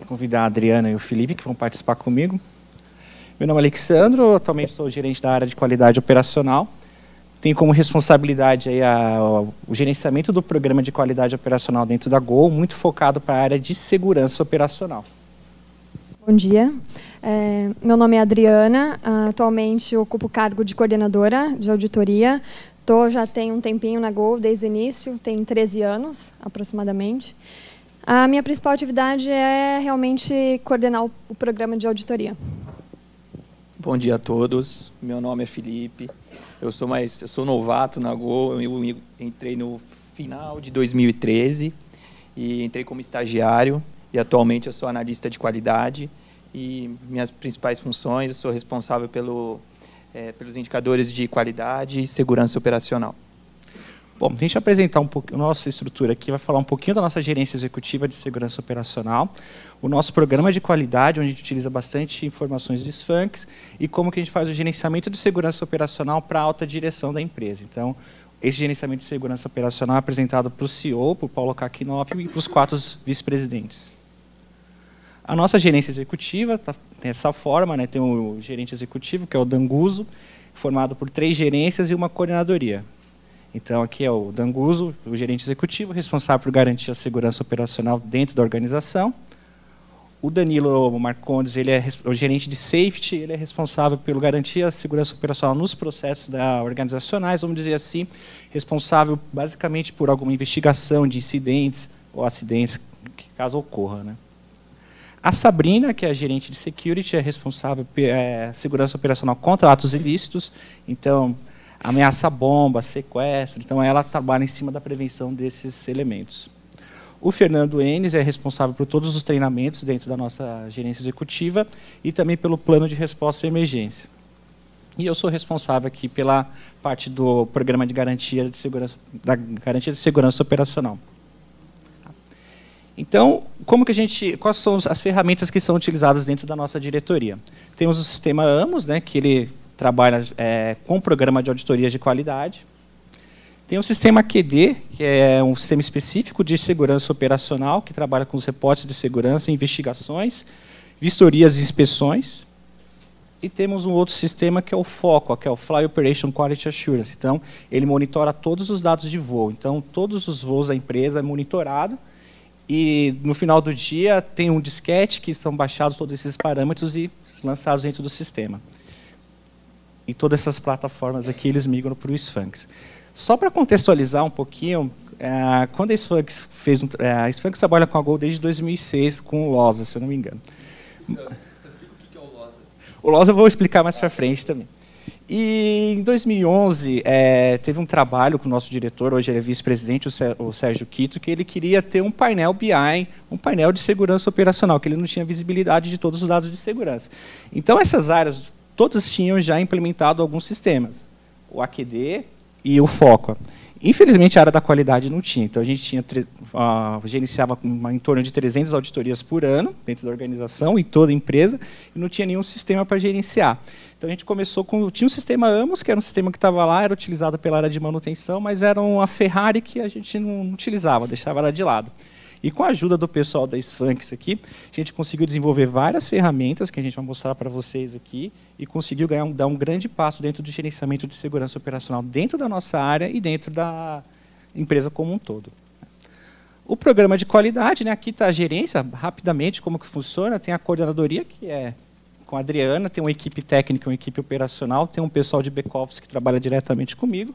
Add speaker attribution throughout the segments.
Speaker 1: convidar a Adriana e o Felipe, que vão participar comigo. Meu nome é Alexandro, atualmente sou gerente da área de qualidade operacional. Tenho como responsabilidade aí o gerenciamento do programa de qualidade operacional dentro da Gol, muito focado para a área de segurança operacional.
Speaker 2: Bom dia, meu nome é Adriana, atualmente ocupo o cargo de coordenadora de auditoria. Já tenho um tempinho na Gol, desde o início, tem 13 anos aproximadamente. A minha principal atividade é realmente coordenar o programa de auditoria.
Speaker 3: Bom dia a todos, meu nome é Felipe, eu sou novato na Gol, eu entrei no final de 2013 e entrei como estagiário e atualmente eu sou analista de qualidade e minhas principais funções, eu sou responsável pelos indicadores de qualidade e segurança operacional.
Speaker 1: Bom, deixa eu apresentar um pouco a nossa estrutura aqui, vai falar um pouquinho da nossa gerência executiva de segurança operacional, o nosso programa de qualidade, onde a gente utiliza bastante informações dos FANCs, e como que a gente faz o gerenciamento de segurança operacional para a alta direção da empresa. Então, esse gerenciamento de segurança operacional é apresentado para o CEO, para o Paulo Kakinoff, e para os 4 vice-presidentes. A nossa gerência executiva tem essa forma, né? Tem o gerente executivo, que é o Danguso, formado por 3 gerências e uma coordenadoria. Então, aqui é o Danguso, o gerente executivo, responsável por garantir a segurança operacional dentro da organização. O Danilo Marcondes, ele é o gerente de safety, ele é responsável pelo garantir a segurança operacional nos processos organizacionais, vamos dizer assim, responsável basicamente por alguma investigação de incidentes ou acidentes, que caso ocorra, né? A Sabrina, que é a gerente de security, é responsável pela segurança operacional contra atos ilícitos, então ameaça bomba, sequestro, então ela trabalha em cima da prevenção desses elementos. O Fernando Enes é responsável por todos os treinamentos dentro da nossa gerência executiva e também pelo plano de resposta à emergência. E eu sou responsável aqui pela parte do programa de garantia de segurança operacional. Então, quais são as ferramentas que são utilizadas dentro da nossa diretoria? Temos o sistema AMOS, né, que ele trabalha com o programa de auditoria de qualidade. Tem o sistema QD, que é um sistema específico de segurança operacional, que trabalha com os reportes de segurança, investigações, vistorias e inspeções. E temos um outro sistema que é o FOCO, que é o Fly Operation Quality Assurance. Então, ele monitora todos os dados de voo. Então, todos os voos da empresa é monitorado. E, no final do dia, tem um disquete que são baixados todos esses parâmetros e lançados dentro do sistema. E todas essas plataformas aqui, eles migram para o SFANCS. Só para contextualizar um pouquinho, quando a SFANCS a SFANCS trabalha com a Gol desde 2006, com o LOSA, se eu não me engano.
Speaker 3: Você explica o que é o LOSA?
Speaker 1: O LOSA eu vou explicar mais para frente também. E em 2011, teve um trabalho com o nosso diretor, hoje ele é vice-presidente, o Sérgio Quito, que ele queria ter um painel BI, um painel de segurança operacional, que ele não tinha visibilidade de todos os dados de segurança. Então, essas áreas todas tinham já implementado alguns sistemas, o AQD e o FOCO. Infelizmente, a área da qualidade não tinha. Então, a gente gerenciava em torno de 300 auditorias por ano, dentro da organização, em toda a empresa, e não tinha nenhum sistema para gerenciar. Então, a gente começou com... Tinha um sistema AMOS, que era um sistema que estava lá, era utilizado pela área de manutenção, mas era uma Ferrari que a gente não utilizava, deixava ela de lado. E com a ajuda do pessoal da SFANCS aqui, a gente conseguiu desenvolver várias ferramentas que a gente vai mostrar para vocês aqui e conseguiu dar um grande passo dentro do gerenciamento de segurança operacional dentro da nossa área e dentro da empresa como um todo. O programa de qualidade, né, aqui está a gerência, rapidamente, como que funciona. Tem a coordenadoria, que é com a Adriana, tem uma equipe técnica, uma equipe operacional, tem um pessoal de back-office que trabalha diretamente comigo.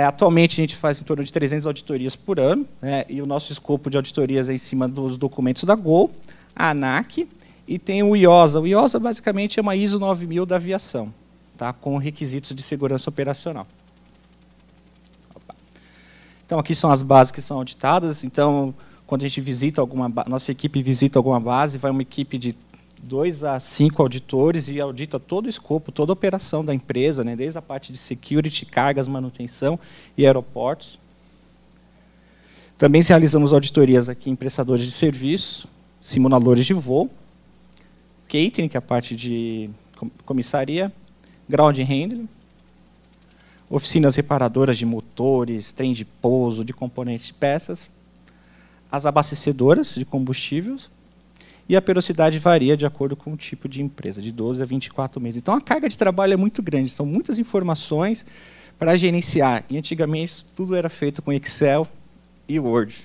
Speaker 1: Atualmente, a gente faz em torno de 300 auditorias por ano, né, e o nosso escopo de auditorias é em cima dos documentos da Gol, a ANAC, e tem o IOSA. O IOSA, basicamente, é uma ISO 9000 da aviação, tá, com requisitos de segurança operacional. Então, aqui são as bases que são auditadas. Então, quando a gente visita nossa equipe visita alguma base, vai uma equipe de 2 a 5 auditores e audita todo o escopo, toda a operação da empresa, né, desde a parte de security, cargas, manutenção e aeroportos. Também realizamos auditorias aqui em prestadores de serviço, simuladores de voo, catering, que é a parte de comissaria, ground handling, oficinas reparadoras de motores, trem de pouso, de componentes de peças, as abastecedoras de combustíveis, e a periodicidade varia de acordo com o tipo de empresa, de 12 a 24 meses. Então, a carga de trabalho é muito grande, são muitas informações para gerenciar. E, antigamente, tudo era feito com Excel e Word.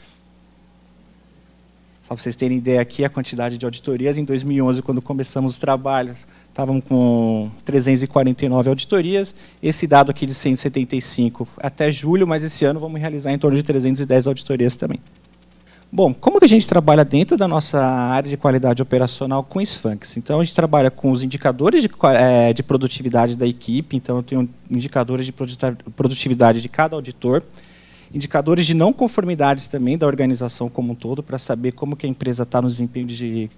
Speaker 1: Só para vocês terem ideia aqui, a quantidade de auditorias. Em 2011, quando começamos os trabalhos, estavam com 349 auditorias. Esse dado aqui de 175 até julho, mas esse ano vamos realizar em torno de 310 auditorias também. Bom, como que a gente trabalha dentro da nossa área de qualidade operacional com SFUNKs? Então, a gente trabalha com os indicadores de produtividade da equipe. Então, eu tenho indicadores de produtividade de cada auditor, indicadores de não conformidades também da organização como um todo, para saber como que a empresa está no desempenho de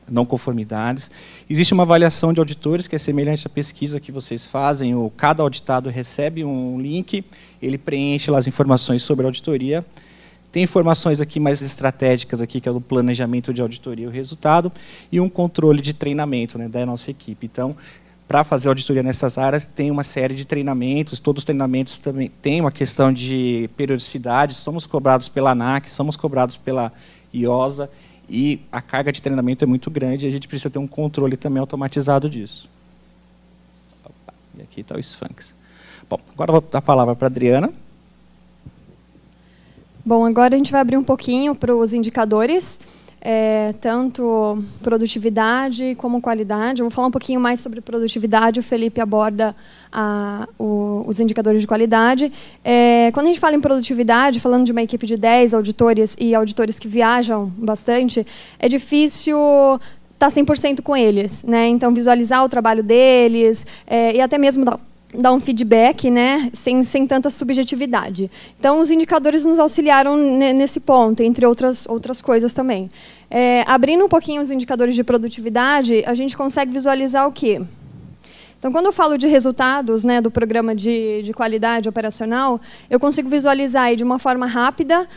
Speaker 1: não conformidades. Existe uma avaliação de auditores, que é semelhante à pesquisa que vocês fazem. Cada auditado recebe um link, ele preenche lá as informações sobre a auditoria. Tem informações aqui mais estratégicas, aqui, que é o planejamento de auditoria e o resultado, e um controle de treinamento, né, da nossa equipe. Então, para fazer auditoria nessas áreas, tem uma série de treinamentos. Todos os treinamentos também têm uma questão de periodicidade. Somos cobrados pela ANAC, somos cobrados pela IOSA, e a carga de treinamento é muito grande, e a gente precisa ter um controle também automatizado disso. Opa, e aqui está o SFUNKs. Bom, agora eu vou dar a palavra para a Adriana.
Speaker 2: Bom, agora a gente vai abrir um pouquinho para os indicadores, tanto produtividade como qualidade. Eu vou falar um pouquinho mais sobre produtividade, o Felipe aborda os indicadores de qualidade. Quando a gente fala em produtividade, falando de uma equipe de 10 auditores e auditores que viajam bastante, é difícil estar 100% com eles, né? Então, visualizar o trabalho deles e até mesmo dar um feedback, né, sem tanta subjetividade. Então, os indicadores nos auxiliaram nesse ponto, entre outras coisas também. Abrindo um pouquinho os indicadores de produtividade, a gente consegue visualizar o quê? Então, quando eu falo de resultados, né, do programa de qualidade operacional, eu consigo visualizar aí, de uma forma rápida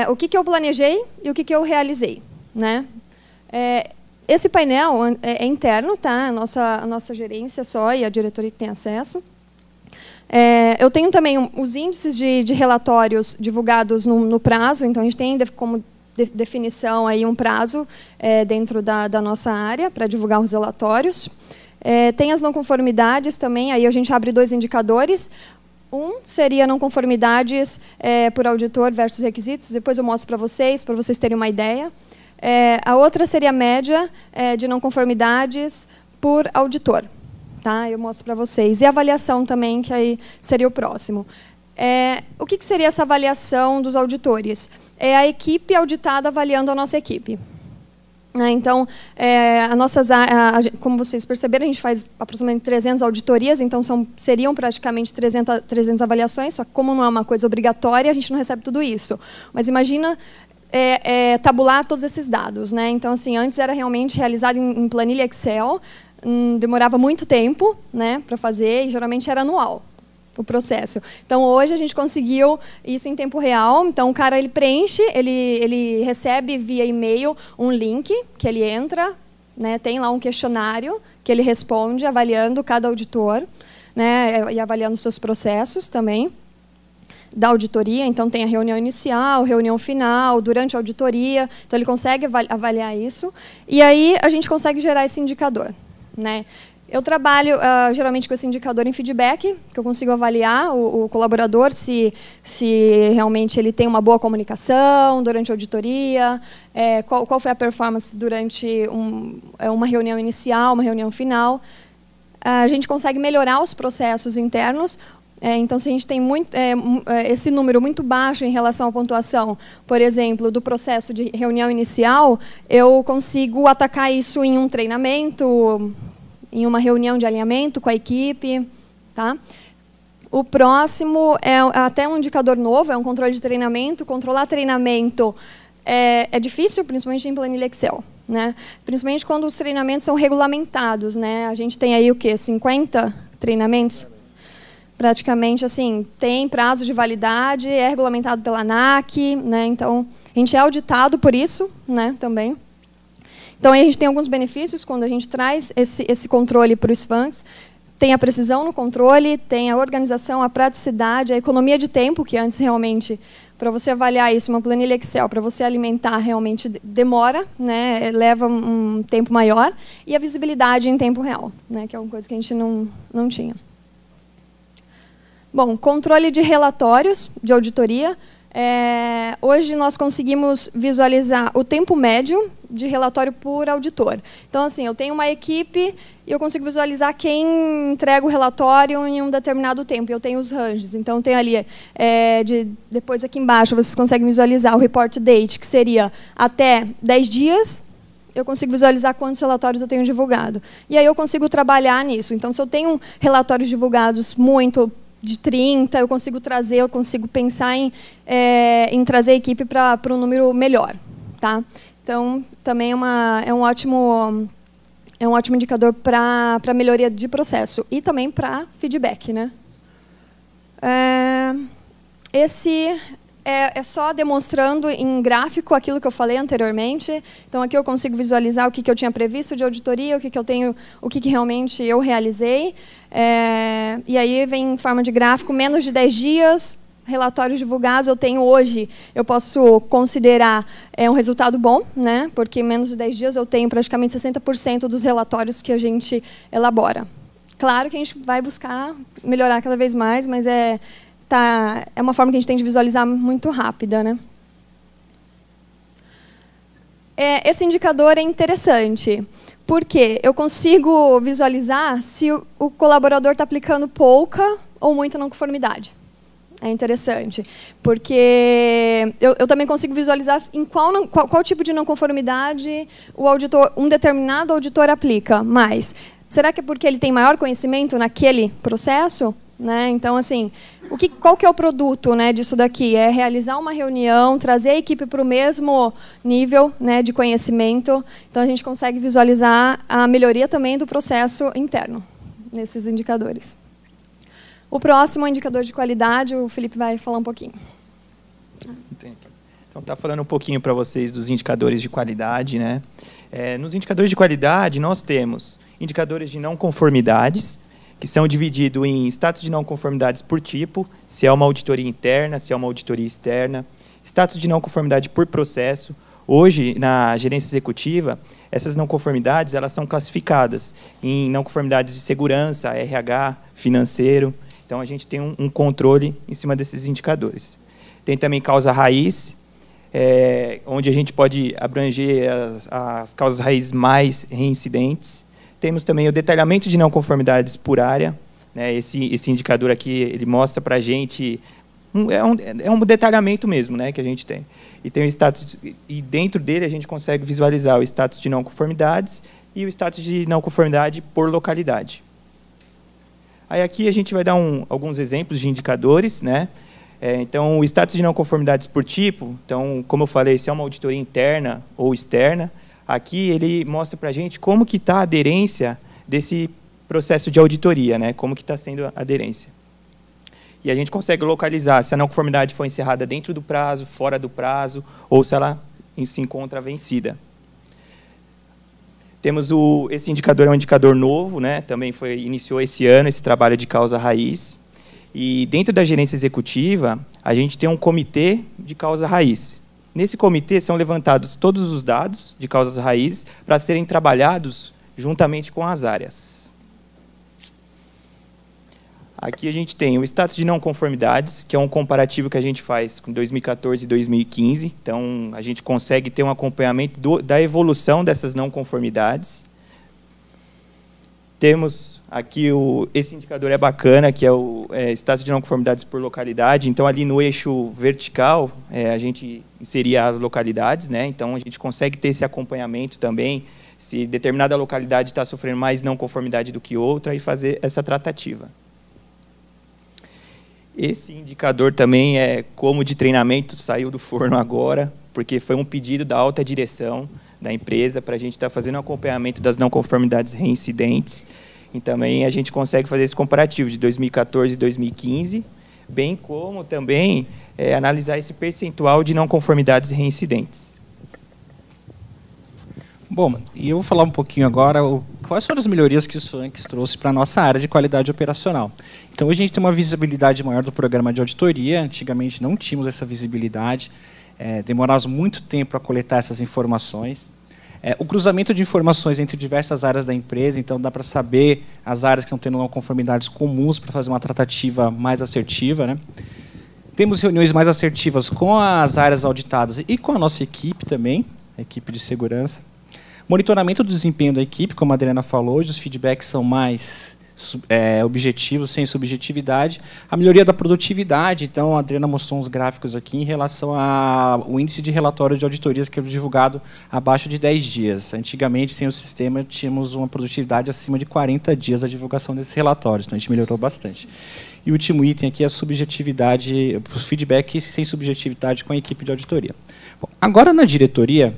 Speaker 2: o que eu planejei e o que eu realizei, né? Esse painel é interno, tá? A nossa gerência só e a diretoria que tem acesso. Eu tenho também os índices de relatórios divulgados no prazo. Então, a gente tem como definição aí um prazo dentro da nossa área para divulgar os relatórios. Tem as não conformidades também. Aí a gente abre 2 indicadores. Um seria não conformidades por auditor versus requisitos. Depois eu mostro para vocês terem uma ideia. A outra seria a média de não conformidades por auditor. Tá? Eu mostro para vocês. E a avaliação também, que aí seria o próximo. O que seria essa avaliação dos auditores? É a equipe auditada avaliando a nossa equipe. Então, como vocês perceberam, a gente faz aproximadamente 300 auditorias, então seriam praticamente 300 avaliações, só que como não é uma coisa obrigatória, a gente não recebe tudo isso. Mas imagina tabular todos esses dados, né? Então, assim, antes era realmente realizado em planilha Excel, demorava muito tempo, né, para fazer, e geralmente era anual o processo. Então, hoje a gente conseguiu isso em tempo real. Então, o cara ele preenche, ele recebe via e-mail um link que ele entra, né, tem lá um questionário que ele responde, avaliando cada auditor, né, e avaliando os seus processos também da auditoria. Então, tem a reunião inicial, reunião final, durante a auditoria. Então, ele consegue avaliar isso. E aí, a gente consegue gerar esse indicador, né? Eu trabalho, geralmente, com esse indicador em feedback, que eu consigo avaliar o colaborador, se realmente ele tem uma boa comunicação durante a auditoria, qual foi a performance durante uma reunião inicial, uma reunião final. A gente consegue melhorar os processos internos. Então, se a gente tem esse número muito baixo em relação à pontuação, por exemplo, do processo de reunião inicial, eu consigo atacar isso em um treinamento, em uma reunião de alinhamento com a equipe. Tá? O próximo é até um indicador novo, é um controle de treinamento. Controlar treinamento é difícil, principalmente em planilha Excel, né? Principalmente quando os treinamentos são regulamentados, né? A gente tem aí o quê? 50 treinamentos? Praticamente, assim, tem prazo de validade, é regulamentado pela ANAC, né? Então, a gente é auditado por isso, né, também. Então, aí a gente tem alguns benefícios quando a gente traz esse controle para os SFUNKs. Tem a precisão no controle, tem a organização, a praticidade, a economia de tempo, que antes realmente para você avaliar isso, uma planilha Excel, para você alimentar realmente demora, né, leva um tempo maior, e a visibilidade em tempo real, né, que é uma coisa que a gente não tinha. Bom, controle de relatórios de auditoria. Hoje nós conseguimos visualizar o tempo médio de relatório por auditor. Então, assim, eu tenho uma equipe e eu consigo visualizar quem entrega o relatório em um determinado tempo. Eu tenho os ranges. Então, tem ali, depois aqui embaixo, vocês conseguem visualizar o report date, que seria até 10 dias. Eu consigo visualizar quantos relatórios eu tenho divulgado. E aí eu consigo trabalhar nisso. Então, se eu tenho relatórios divulgados muito de 30, eu consigo pensar em trazer a equipe para um número melhor. Tá? Então, também é um ótimo indicador para melhoria de processo e também para feedback. Né? Esse é só demonstrando em gráfico aquilo que eu falei anteriormente. Então, aqui eu consigo visualizar o que eu tinha previsto de auditoria, o que realmente eu realizei. E aí vem em forma de gráfico, menos de 10 dias, relatórios divulgados eu tenho hoje, eu posso considerar um resultado bom, né? Porque menos de 10 dias eu tenho praticamente 60% dos relatórios que a gente elabora. Claro que a gente vai buscar melhorar cada vez mais, mas é uma forma que a gente tem de visualizar muito rápida. Né? Esse indicador é interessante, porque eu consigo visualizar se o colaborador está aplicando pouca ou muita não conformidade. É interessante, porque eu também consigo visualizar em qual tipo de não conformidade um determinado auditor aplica mais. Será que é porque ele tem maior conhecimento naquele processo? Né? Então, assim, qual que é o produto, né, disso daqui? É realizar uma reunião, trazer a equipe para o mesmo nível, né, de conhecimento. Então, a gente consegue visualizar a melhoria também do processo interno nesses indicadores. O próximo indicador de qualidade, o Felipe vai falar um pouquinho.
Speaker 3: Então, está falando um pouquinho para vocês dos indicadores de qualidade. Né? Nos indicadores de qualidade, nós temos indicadores de não conformidades, que são divididos em status de não conformidades por tipo, se é uma auditoria interna, se é uma auditoria externa, status de não conformidade por processo. Hoje, na gerência executiva, essas não conformidades elas são classificadas em não conformidades de segurança, RH, financeiro. Então, a gente tem um controle em cima desses indicadores. Tem também causa raiz, onde a gente pode abranger as causas raiz mais reincidentes. Temos também o detalhamento de não conformidades por área. Né? Esse indicador aqui ele mostra para a gente um detalhamento mesmo, né, que a gente tem. E tem o status e dentro dele a gente consegue visualizar o status de não conformidades e o status de não conformidade por localidade. Aí aqui a gente vai dar alguns exemplos de indicadores, né? Então o status de não conformidades por tipo. Então, como eu falei, se é uma auditoria interna ou externa. Aqui ele mostra para a gente como que está a aderência desse processo de auditoria, né? Como que está sendo a aderência. E a gente consegue localizar se a não conformidade foi encerrada dentro do prazo, fora do prazo, ou se ela se encontra vencida. Temos esse indicador é um indicador novo, né? Também iniciou esse ano esse trabalho de causa raiz. E dentro da gerência executiva, a gente tem um comitê de causa raiz. Nesse comitê são levantados todos os dados de causas raízes para serem trabalhados juntamente com as áreas. Aqui a gente tem o status de não conformidades, que é um comparativo que a gente faz com 2014 e 2015. Então, a gente consegue ter um acompanhamento da evolução dessas não conformidades. Temos aqui esse indicador é bacana, que é o status de não conformidades por localidade. Então, ali no eixo vertical, a gente inseria as localidades, né? Então, a gente consegue ter esse acompanhamento também, se determinada localidade está sofrendo mais não conformidade do que outra, e fazer essa tratativa. Esse indicador também como de treinamento, saiu do forno agora, porque foi um pedido da alta direção da empresa para a gente estar fazendo um acompanhamento das não conformidades reincidentes. E também a gente consegue fazer esse comparativo de 2014 e 2015, bem como também analisar esse percentual de não conformidades reincidentes.
Speaker 1: Bom, e eu vou falar um pouquinho agora quais foram as melhorias que o Sfanx trouxe para a nossa área de qualidade operacional? Então, hoje a gente tem uma visibilidade maior do programa de auditoria. Antigamente não tínhamos essa visibilidade. Demorávamos muito tempo para coletar essas informações. O cruzamento de informações entre diversas áreas da empresa, então dá para saber as áreas que estão tendo conformidades comuns para fazer uma tratativa mais assertiva, né? Temos reuniões mais assertivas com as áreas auditadas e com a nossa equipe também, a equipe de segurança. Monitoramento do desempenho da equipe, como a Adriana falou, hoje os feedbacks são mais objetivos, sem subjetividade. A melhoria da produtividade, então a Adriana mostrou uns gráficos aqui em relação ao índice de relatório de auditorias que é divulgado abaixo de 10 dias. Antigamente, sem o sistema, tínhamos uma produtividade acima de 40 dias da divulgação desses relatórios, então a gente melhorou bastante. E o último item aqui é a subjetividade, o feedback sem subjetividade com a equipe de auditoria. Bom, agora, na diretoria,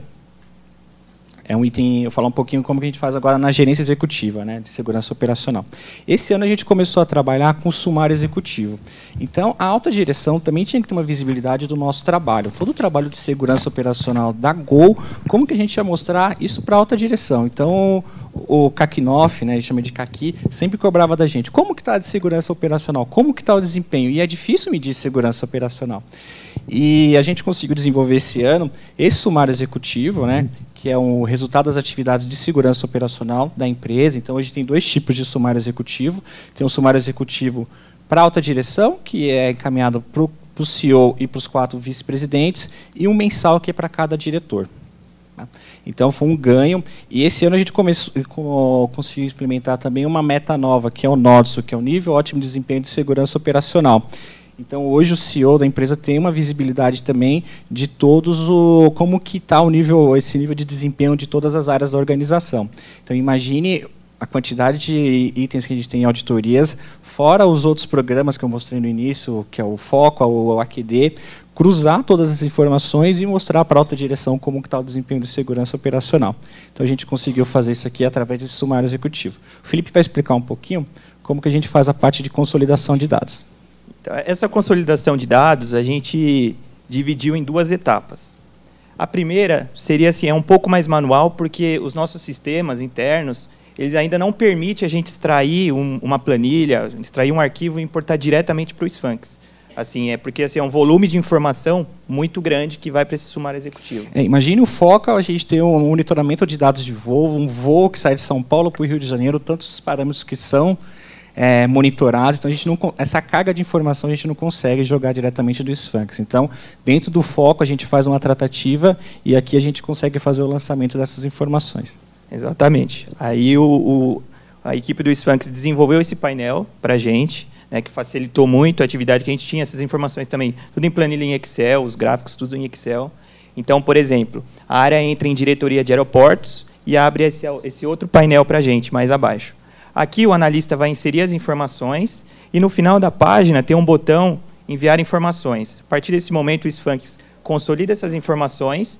Speaker 1: é um item, eu vou falar um pouquinho como que a gente faz agora na gerência executiva, né, de segurança operacional. Esse ano a gente começou a trabalhar com o sumário executivo. Então, a alta direção também tinha que ter uma visibilidade do nosso trabalho. Todo o trabalho de segurança operacional da Gol, como que a gente ia mostrar isso para a alta direção? Então, o Kakinoff, né, a gente chama de Kaki, sempre cobrava da gente. Como que está de segurança operacional? Como que está o desempenho? E é difícil medir segurança operacional. E a gente conseguiu desenvolver esse ano esse sumário executivo, né, que é o resultado das atividades de segurança operacional da empresa. Então, hoje tem 2 tipos de sumário executivo. Tem um sumário executivo para a alta direção, que é encaminhado para o CEO e para os 4 vice-presidentes, e um mensal que é para cada diretor. Então, foi um ganho. E esse ano a gente conseguiu implementar também uma meta nova, que é o NODSO, que é o Nível Ótimo de Desempenho de Segurança Operacional. Então, hoje o CEO da empresa tem uma visibilidade também de todos como que está esse nível de desempenho de todas as áreas da organização. Então, imagine a quantidade de itens que a gente tem em auditorias, fora os outros programas que eu mostrei no início, que é o FOCO, o AQD, cruzar todas as informações e mostrar para a alta direção como está o desempenho de segurança operacional. Então, a gente conseguiu fazer isso aqui através desse sumário executivo. O Felipe vai explicar um pouquinho como que a gente faz a parte de consolidação de dados.
Speaker 3: Essa consolidação de dados a gente dividiu em 2 etapas. A primeira seria assim, é um pouco mais manual, porque os nossos sistemas internos, eles ainda não permitem a gente extrair uma planilha, extrair um arquivo e importar diretamente para o Sfanx. Assim, porque assim, é um volume de informação muito grande que vai para esse sumário executivo.
Speaker 1: Imagine o FOCA, a gente tem um monitoramento de dados de voo, um voo que sai de São Paulo para o Rio de Janeiro, tantos parâmetros que são monitorados, então a gente essa carga de informação a gente não consegue jogar diretamente do Sfanx. Então, dentro do foco a gente faz uma tratativa e aqui a gente consegue fazer o lançamento dessas informações.
Speaker 3: Exatamente. Aí a equipe do Sfanx desenvolveu esse painel para a gente, né, que facilitou muito a atividade que a gente tinha, essas informações também, tudo em planilha em Excel, os gráficos tudo em Excel. Então, por exemplo, a área entra em diretoria de aeroportos e abre esse outro painel para a gente, mais abaixo. Aqui o analista vai inserir as informações e no final da página tem um botão enviar informações. A partir desse momento o Sfanx consolida essas informações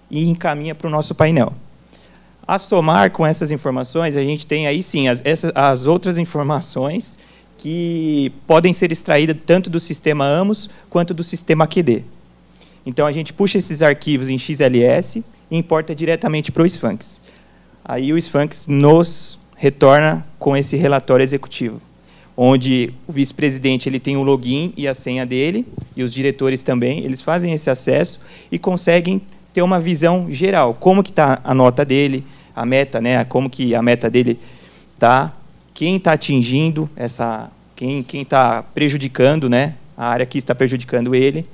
Speaker 3: e encaminha para o nosso painel. A somar com essas informações, a gente tem aí sim as outras informações que podem ser extraídas tanto do sistema AMOS quanto do sistema AQD. Então a gente puxa esses arquivos em XLS e importa diretamente para o Sfanx. Aí o Sfanx nos retorna com esse relatório executivo, onde o vice-presidente ele tem o login e a senha dele, e os diretores também, eles fazem esse acesso e conseguem ter uma visão geral, como que está a nota dele, a meta, né, como que a meta dele está, quem está atingindo, quem está prejudicando, né, a área que está prejudicando ele.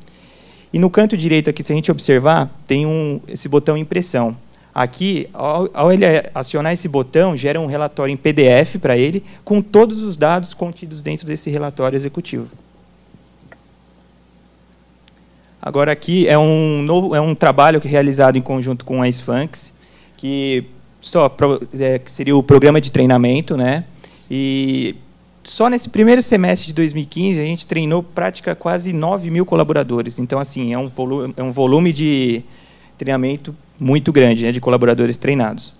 Speaker 3: E no canto direito aqui, se a gente observar, tem esse botão impressão. Aqui, ao ele acionar esse botão, gera um relatório em PDF para ele, com todos os dados contidos dentro desse relatório executivo. Agora, aqui é um trabalho realizado em conjunto com a Sfanx, que seria o programa de treinamento, né? E só nesse primeiro semestre de 2015, a gente treinou quase 9.000 colaboradores. Então, assim, é um volume de treinamento muito grande, né, de colaboradores treinados,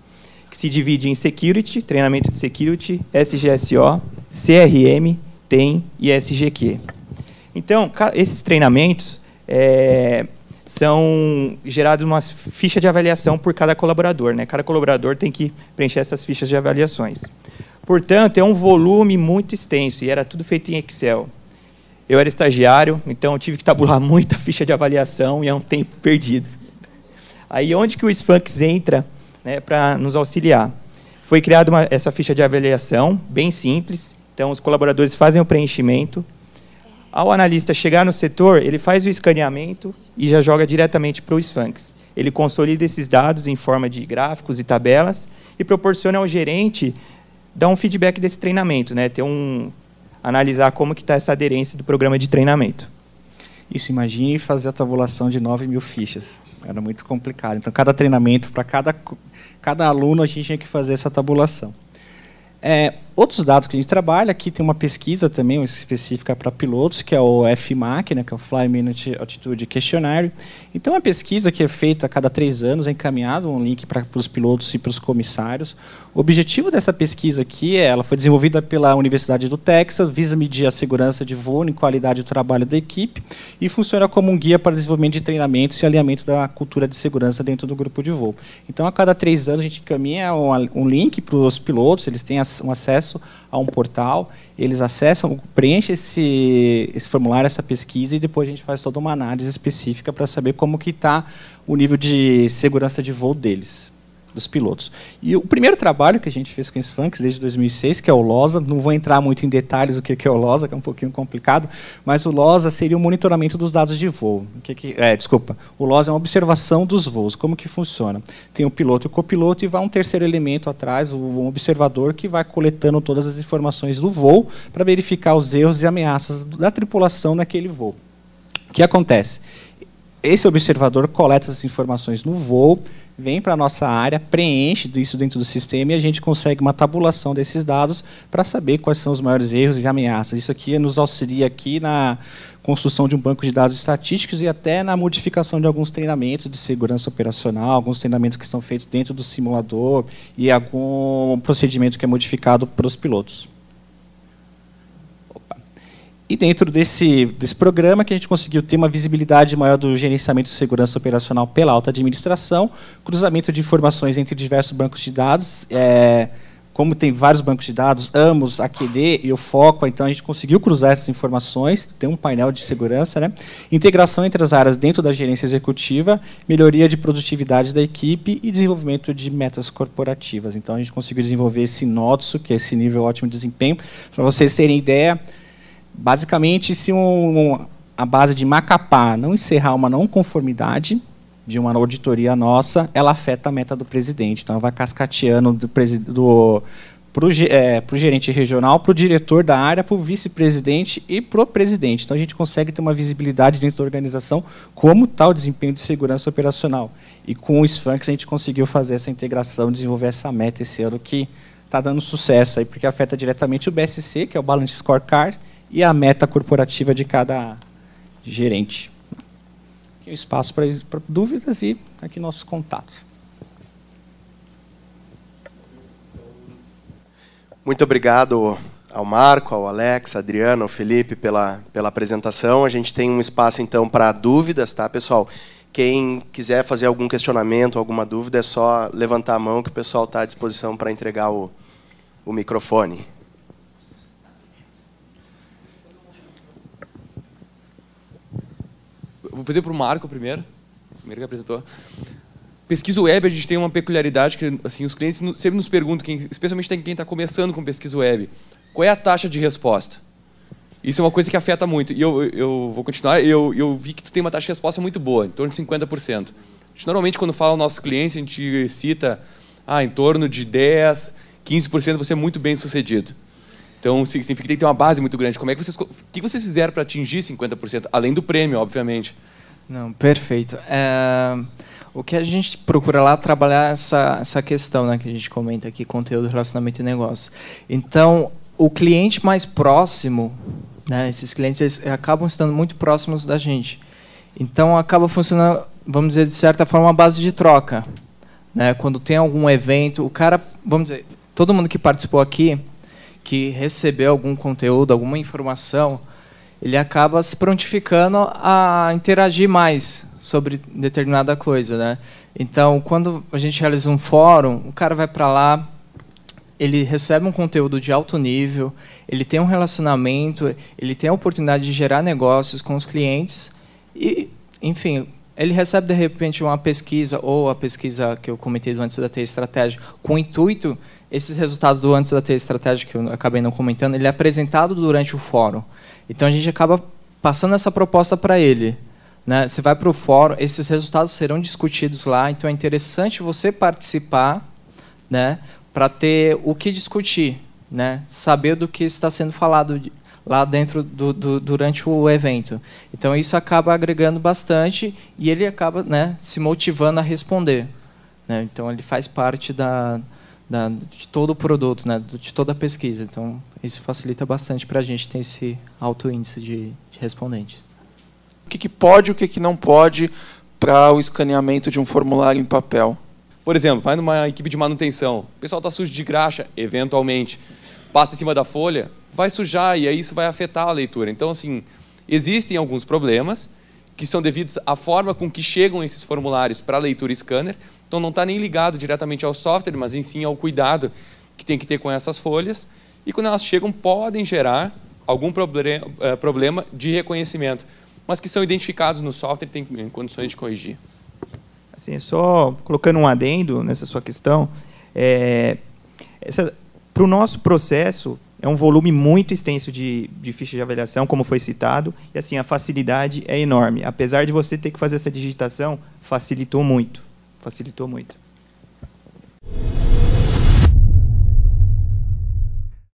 Speaker 3: que se divide em Security, treinamento de Security, SGSO, CRM, TEM e SGQ. Então, esses treinamentos são geradas uma ficha de avaliação por cada colaborador, né? Cada colaborador tem que preencher essas fichas de avaliações. Portanto, é um volume muito extenso e era tudo feito em Excel. Eu era estagiário, então eu tive que tabular muita ficha de avaliação e é um tempo perdido. Aí, onde que o Sphinx entra, né, para nos auxiliar? Foi criada essa ficha de avaliação, bem simples. Então, os colaboradores fazem o preenchimento. Ao analista chegar no setor, ele faz o escaneamento e já joga diretamente para o Sphinx. Ele consolida esses dados em forma de gráficos e tabelas e proporciona ao gerente dar um feedback desse treinamento, né? Analisar como que está essa aderência do programa de treinamento.
Speaker 1: Isso, imagine fazer a tabulação de 9.000 fichas. Era muito complicado. Então, cada treinamento, para cada aluno, a gente tinha que fazer essa tabulação. Outros dados que a gente trabalha, aqui tem uma pesquisa também específica para pilotos, que é o FMAQ, né, que é o Fly Minute Altitude Questionnaire. Então, é uma pesquisa que é feita a cada 3 anos, é encaminhado um link para os pilotos e para os comissários. O objetivo dessa pesquisa aqui, ela foi desenvolvida pela Universidade do Texas, visa medir a segurança de voo e qualidade do trabalho da equipe, e funciona como um guia para o desenvolvimento de treinamentos e alinhamento da cultura de segurança dentro do grupo de voo. Então, a cada 3 anos, a gente encaminha um link para os pilotos, eles têm um acesso a um portal, eles acessam, preenchem esse formulário, essa pesquisa, e depois a gente faz toda uma análise específica para saber como que está o nível de segurança de voo deles, dos pilotos. E o primeiro trabalho que a gente fez com o Sphinx desde 2006, que é o LOSA, não vou entrar muito em detalhes do que é o LOSA, que é um pouquinho complicado, mas o LOSA seria o monitoramento dos dados de voo. O LOSA é uma observação dos voos. Como que funciona? Tem o piloto e o copiloto e vai um terceiro elemento atrás, um observador, que vai coletando todas as informações do voo para verificar os erros e ameaças da tripulação naquele voo. O que acontece? Esse observador coleta essas informações no voo, vem para a nossa área, preenche isso dentro do sistema e a gente consegue uma tabulação desses dados para saber quais são os maiores erros e ameaças. Isso aqui nos auxilia aqui na construção de um banco de dados estatísticos e até na modificação de alguns treinamentos de segurança operacional, alguns treinamentos que estão feitos dentro do simulador e algum procedimento que é modificado para os pilotos. E dentro desse programa que a gente conseguiu ter uma visibilidade maior do gerenciamento de segurança operacional pela alta administração, cruzamento de informações entre diversos bancos de dados, como tem vários bancos de dados, AMOS, AQD e o FOCO, então a gente conseguiu cruzar essas informações, tem um painel de segurança, né? Integração entre as áreas dentro da gerência executiva, melhoria de produtividade da equipe e desenvolvimento de metas corporativas. Então a gente conseguiu desenvolver esse NOTSO, que é esse nível ótimo de desempenho. Para vocês terem ideia, basicamente, se a base de Macapá não encerrar uma não conformidade de uma auditoria nossa, ela afeta a meta do presidente. Então, ela vai cascateando para o gerente regional, para o diretor da área, para o vice-presidente e para o presidente. Então, a gente consegue ter uma visibilidade dentro da organização como está o desempenho de segurança operacional. E com o Sphinx, a gente conseguiu fazer essa integração, desenvolver essa meta esse ano, que está dando sucesso, aí, porque afeta diretamente o BSC, que é o Balance Scorecard, e a meta corporativa de cada gerente. Aqui o espaço para dúvidas e aqui nossos contatos.
Speaker 4: Muito obrigado ao Marco, ao Alex, à Adriana, ao Felipe pela apresentação. A gente tem um espaço, então, para dúvidas, tá, pessoal? Quem quiser fazer algum questionamento, alguma dúvida, é só levantar a mão que o pessoal está à disposição para entregar o microfone.
Speaker 5: Vou fazer para o Marco primeiro que apresentou. Pesquisa web, a gente tem uma peculiaridade que assim, os clientes sempre nos perguntam, especialmente quem está começando com pesquisa web, qual é a taxa de resposta? Isso é uma coisa que afeta muito. E eu vou continuar, eu vi que tu tem uma taxa de resposta muito boa, em torno de 50%. A gente, normalmente, quando fala aos nossos clientes, a gente cita em torno de 10%, 15% você é muito bem sucedido. Então, significa que tem que ter uma base muito grande. O que vocês fizeram para atingir 50%? Além do prêmio, obviamente.
Speaker 6: Não, perfeito. O que a gente procura lá é trabalhar essa questão, né, que a gente comenta aqui, conteúdo, relacionamento e negócio. Então, o cliente mais próximo, né, esses clientes eles acabam estando muito próximos da gente. Então, acaba funcionando, vamos dizer, de certa forma, uma base de troca. Né? Quando tem algum evento, o cara, vamos dizer, todo mundo que participou aqui, que recebeu algum conteúdo, alguma informação, ele acaba se prontificando a interagir mais sobre determinada coisa, né? Então, quando a gente realiza um fórum, o cara vai para lá, ele recebe um conteúdo de alto nível, ele tem um relacionamento, ele tem a oportunidade de gerar negócios com os clientes e, enfim, ele recebe, de repente, uma pesquisa, ou a pesquisa que eu comentei do Antes da TI Estratégia, com o intuito, esses resultados do Antes da TI Estratégia, que eu acabei não comentando, ele é apresentado durante o fórum. Então, a gente acaba passando essa proposta para ele. Né? Você vai para o fórum, esses resultados serão discutidos lá, então é interessante você participar, né, para ter o que discutir, né, saber do que está sendo falado lá dentro durante o evento. Então, isso acaba agregando bastante e ele acaba, né, se motivando a responder. Né? Então, ele faz parte de todo o produto, né, de toda a pesquisa. Então, isso facilita bastante para a gente ter esse alto índice de respondentes.
Speaker 7: O que pode e o que não pode para o escaneamento de um formulário em papel?
Speaker 5: Por exemplo, vai numa equipe de manutenção, o pessoal está sujo de graxa, eventualmente, passa em cima da folha, vai sujar e aí isso vai afetar a leitura. Então, assim, existem alguns problemas que são devidos à forma com que chegam esses formulários para a leitura scanner. Então, não está nem ligado diretamente ao software, mas em sim ao cuidado que tem que ter com essas folhas. E quando elas chegam, podem gerar algum problema de reconhecimento, mas que são identificados no software e têm condições de corrigir.
Speaker 8: Assim, só colocando um adendo nessa sua questão, para o nosso processo, é um volume muito extenso de fichas de avaliação, como foi citado, e assim, a facilidade é enorme. Apesar de você ter que fazer essa digitação, facilitou muito. Facilitou muito.